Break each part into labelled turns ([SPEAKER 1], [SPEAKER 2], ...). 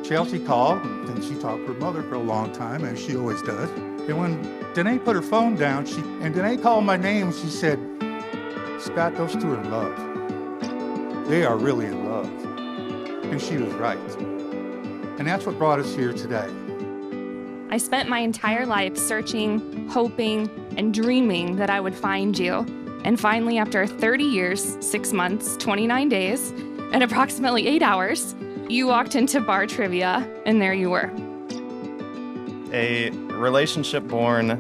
[SPEAKER 1] Chelsea called, and she talked to her mother for a long time, as she always does. And when Danae put her phone down, Danae called my name, and she said, "Scott, those two are in love. They are really in love." And she was right. And that's what brought us here today.
[SPEAKER 2] I spent my entire life searching, hoping, and dreaming that I would find you. And finally, after 30 years, 6 months, 29 days, and approximately 8 hours, you walked into bar trivia, and there you were.
[SPEAKER 3] A relationship born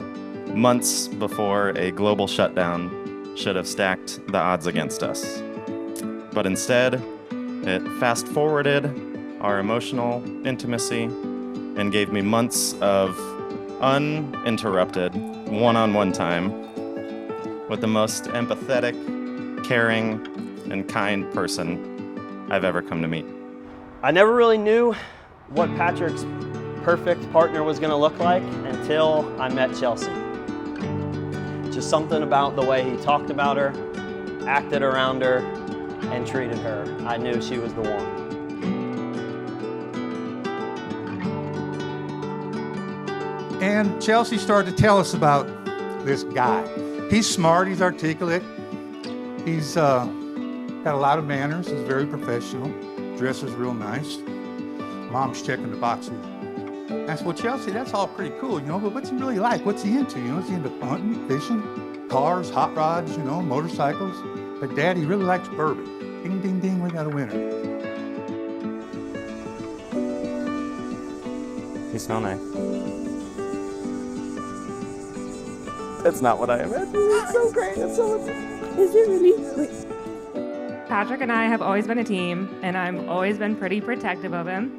[SPEAKER 3] months before a global shutdown should have stacked the odds against us. But instead, it fast-forwarded our emotional intimacy and gave me months of uninterrupted one-on-one time with the most empathetic, caring, and kind person I've ever come to meet.
[SPEAKER 4] I never really knew what Patrick's perfect partner was going to look like until I met Chelsea. Just something about the way he talked about her, acted around her, and treated her. I knew she was the one.
[SPEAKER 1] And Chelsea started to tell us about this guy. He's smart, he's articulate, he's got a lot of manners, he's very professional, dresses real nice. Mom's checking the boxes. I said, "Well, Chelsea, that's all pretty cool, but what's he really like? What's he into? Is he into hunting, fishing, cars, hot rods, motorcycles? But Dad, he really likes bourbon." Ding, ding, ding, we got a winner.
[SPEAKER 3] You smell nice. That's not what I imagined. It's so great. It's so much.
[SPEAKER 2] Is it really? Patrick and I have always been a team, and I've always been pretty protective of him.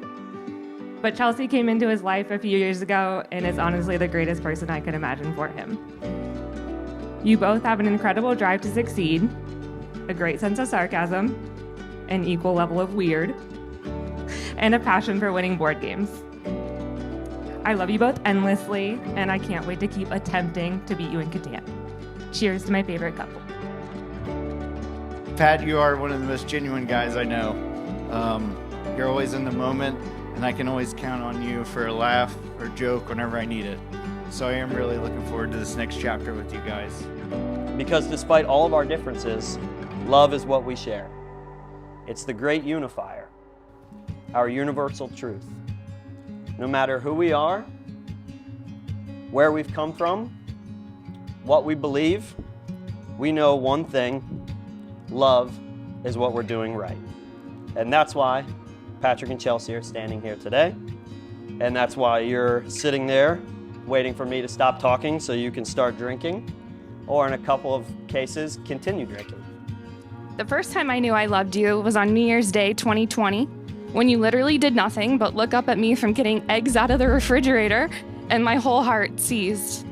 [SPEAKER 2] But Chelsea came into his life a few years ago and is honestly the greatest person I could imagine for him. You both have an incredible drive to succeed, a great sense of sarcasm, an equal level of weird, and a passion for winning board games. I love you both endlessly, and I can't wait to keep attempting to beat you in Catan. Cheers to my favorite couple.
[SPEAKER 5] Pat, you are one of the most genuine guys I know. You're always in the moment, and I can always count on you for a laugh or joke whenever I need it. So I am really looking forward to this next chapter with you guys.
[SPEAKER 4] Because despite all of our differences, love is what we share. It's the great unifier, our universal truth. No matter who we are, where we've come from, what we believe, we know one thing: love is what we're doing right. And that's why Patrick and Chelsea are standing here today. And that's why you're sitting there waiting for me to stop talking so you can start drinking, or in a couple of cases, continue drinking.
[SPEAKER 2] The first time I knew I loved you was on New Year's Day 2020, when you literally did nothing but look up at me from getting eggs out of the refrigerator, and my whole heart seized.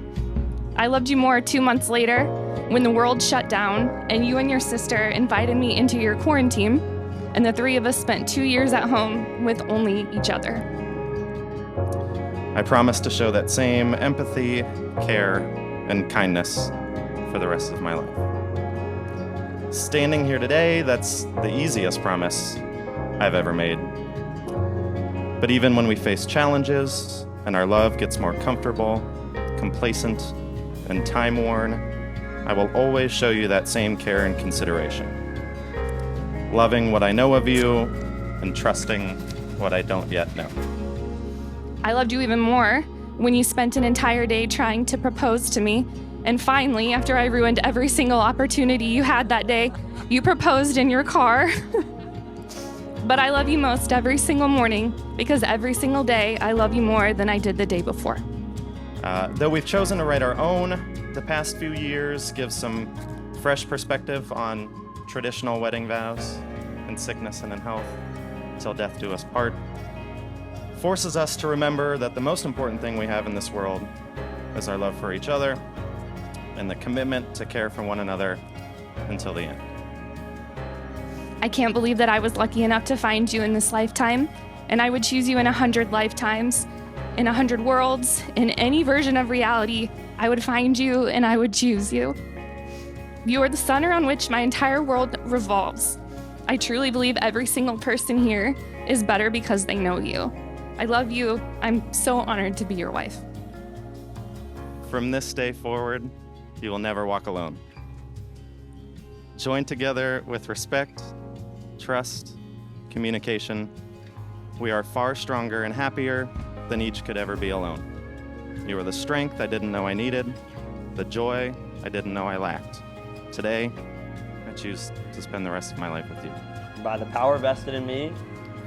[SPEAKER 2] I loved you more 2 months later, when the world shut down and you and your sister invited me into your quarantine, and the three of us spent 2 years at home with only each other.
[SPEAKER 3] I promise to show that same empathy, care, and kindness for the rest of my life. Standing here today, that's the easiest promise I've ever made. But even when we face challenges and our love gets more comfortable, complacent, and time-worn, I will always show you that same care and consideration. Loving what I know of you and trusting what I don't yet know.
[SPEAKER 2] I loved you even more when you spent an entire day trying to propose to me, and finally, after I ruined every single opportunity you had that day, you proposed in your car. But I love you most every single morning, because every single day I love you more than I did the day before.
[SPEAKER 3] Though we've chosen to write our own, the past few years give some fresh perspective on traditional wedding vows, in sickness and in health, till death do us part. Forces us to remember that the most important thing we have in this world is our love for each other and the commitment to care for one another until the end.
[SPEAKER 2] I can't believe that I was lucky enough to find you in this lifetime, and I would choose you in 100 lifetimes, in 100 worlds, in any version of reality. I would find you and I would choose you. You are the sun around which my entire world revolves.
[SPEAKER 6] I truly believe every single person here is better because they know you. I love you. I'm so honored to be your wife.
[SPEAKER 3] From this day forward, you will never walk alone. Joined together with respect, trust, communication, we are far stronger and happier than each could ever be alone. You are the strength I didn't know I needed, the joy I didn't know I lacked. Today, I choose to spend the rest of my life with you.
[SPEAKER 4] By the power vested in me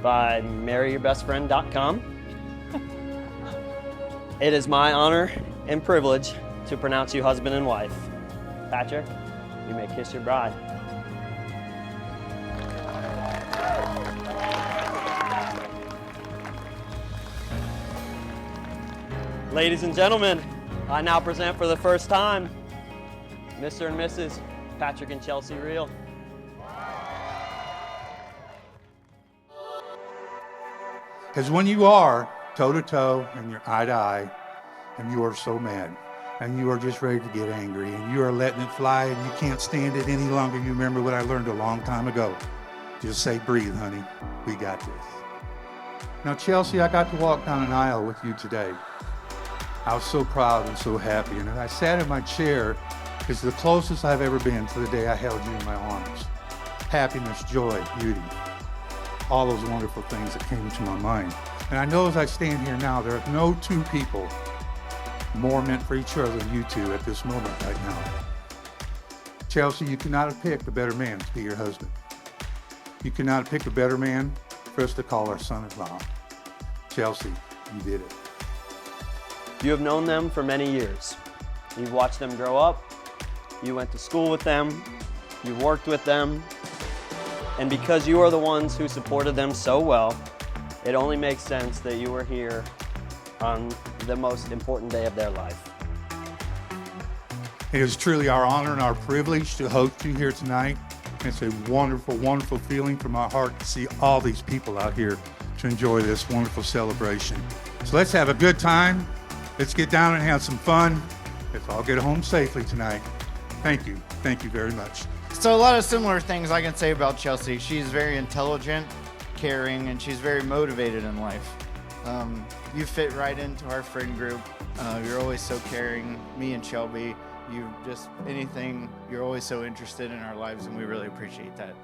[SPEAKER 4] by marryyourbestfriend.com. It is my honor and privilege to pronounce you husband and wife. Patrick, you may kiss your bride. Ladies and gentlemen, I now present for the first time Mr. and Mrs. Patrick and Chelsea Reel.
[SPEAKER 1] Because when you are toe-to-toe and you're eye-to-eye, and you are so mad, and you are just ready to get angry, and you are letting it fly, and you can't stand it any longer, you remember what I learned a long time ago. Just say, breathe, honey. We got this. Now, Chelsea, I got to walk down an aisle with you today. I was so proud and so happy, and I sat in my chair. It's the closest I've ever been to the day I held you in my arms. Happiness, joy, beauty, all those wonderful things that came to my mind. And I know as I stand here now, there are no two people more meant for each other than you two at this moment right now. Chelsea, you could not have picked a better man to be your husband. You could not have picked a better man for us to call our son-in-law. Chelsea, you did it.
[SPEAKER 4] You have known them for many years. You've watched them grow up. You went to school with them. You worked with them. And because you are the ones who supported them so well, it only makes sense that you were here on the most important day of their life.
[SPEAKER 1] It is truly our honor and our privilege to host you here tonight. It's a wonderful, wonderful feeling from my heart to see all these people out here to enjoy this wonderful celebration. So let's have a good time. Let's get down and have some fun. Let's all get home safely tonight. Thank you. Thank you very much.
[SPEAKER 5] So a lot of similar things I can say about Chelsea. She's very intelligent, caring, and she's very motivated in life. You fit right into our friend group. You're always so caring. Me and Shelby, you just anything, you're always so interested in our lives, and we really appreciate that.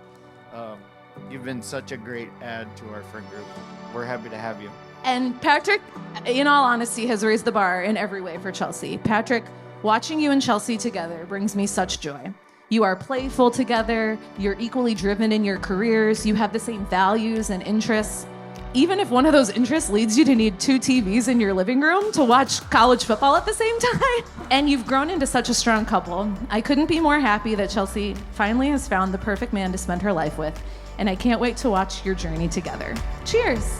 [SPEAKER 5] You've been such a great add to our friend group. We're happy to have you.
[SPEAKER 7] And Patrick, in all honesty, has raised the bar in every way for Chelsea. Patrick, watching you and Chelsea together brings me such joy. You are playful together, you're equally driven in your careers, you have the same values and interests. Even if one of those interests leads you to need 2 TVs in your living room to watch college football at the same time. And you've grown into such a strong couple. I couldn't be more happy that Chelsea finally has found the perfect man to spend her life with. And I can't wait to watch your journey together. Cheers.